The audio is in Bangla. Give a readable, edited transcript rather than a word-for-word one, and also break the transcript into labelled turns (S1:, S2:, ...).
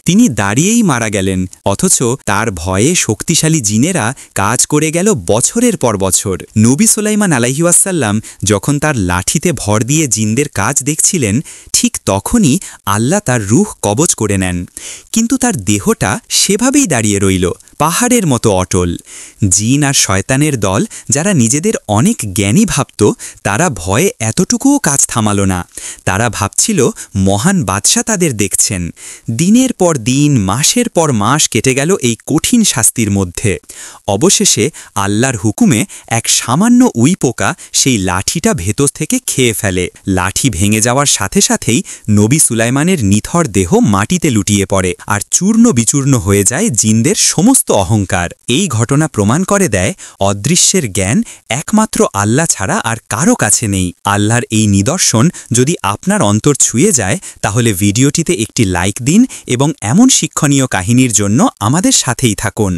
S1: তিনি দাঁড়িয়েই মারা গেলেন, অথচ তার ভয়ে শক্তিশালী জিনেরা কাজ করে গেল বছরের পর বছর। নবী সুলাইমান আলাইহিওয়াসাল্লাম যখন তার লাঠিতে ভর দিয়ে জিনদের কাজ দেখছিলেন, ঠিক তখনই আল্লাহ তার রূহ কবজ করে নেন। কিন্তু তার দেহটা সেভাবেই দাঁড়িয়ে রইল, পাহাড়ের মতো অটল। জিন আর শয়তানের দল, যারা নিজেদের অনেক জ্ঞানী ভাবত, তারা ভয়ে এতটুকুও কাজ থামাল না। তারা ভাবছিল মহান বাদশাহ তাদের দেখছেন। দিনের পর দিন, মাসের পর মাস কেটে গেল এই কঠিন শাস্তির মধ্যে। অবশেষে আল্লাহর হুকুমে এক সামান্য উইপোকা সেই লাঠিটা ভেতর থেকে খেয়ে ফেলে। লাঠি ভেঙে যাওয়ার সাথে সাথেই নবী সুলাইমানের নিথর দেহ মাটিতে লুটিয়ে পড়ে, আর চূর্ণ বিচূর্ণ হয়ে যায় জিনদের সমস্ত অহংকার। এই ঘটনা প্রমাণ করে দেয়, অদৃশ্যের জ্ঞান একমাত্র আল্লাহ ছাড়া আর কারো কাছে নেই। আল্লাহর এই নিদর্শন যদি আপনার অন্তর ছুঁয়ে যায়, তাহলে ভিডিওটিতে একটি লাইক দিন এবং এমন শিক্ষণীয় কাহিনীর জন্য আমাদের সাথেই থাকুন।